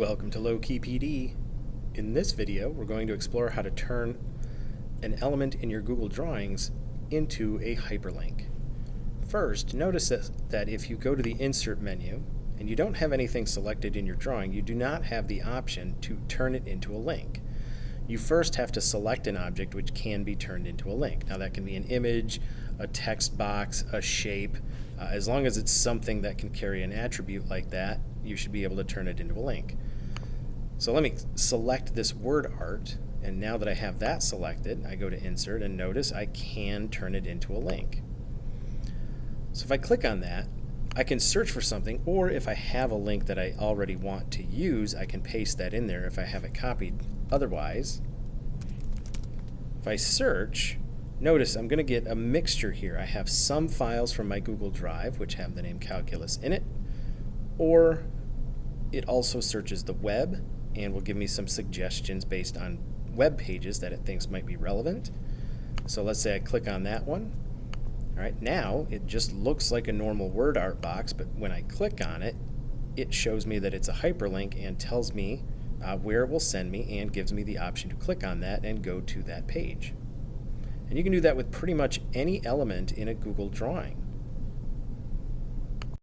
Welcome to Low-Key PD. In this video, we're going to explore how to turn an element in your Google Drawings into a hyperlink. First, notice that if you go to the Insert menu and you don't have anything selected in your drawing, you do not have the option to turn it into a link. You first have to select an object which can be turned into a link. Now that can be an image, a text box, a shape. As long as it's something that can carry an attribute like that, you should be able to turn it into a link. So let me select this word art, and now that I have that selected, I go to Insert and notice I can turn it into a link. So if I click on that, I can search for something, or if I have a link that I already want to use, I can paste that in there if I have it copied. Otherwise, if I search, notice I'm going to get a mixture here. I have some files from my Google Drive which have the name Calculus in it, or it also searches the web and will give me some suggestions based on web pages that it thinks might be relevant. So let's say I click on that one. All right, now it just looks like a normal word art box, but when I click on it, it shows me that it's a hyperlink and tells me where it will send me and gives me the option to click on that and go to that page. And you can do that with pretty much any element in a Google drawing.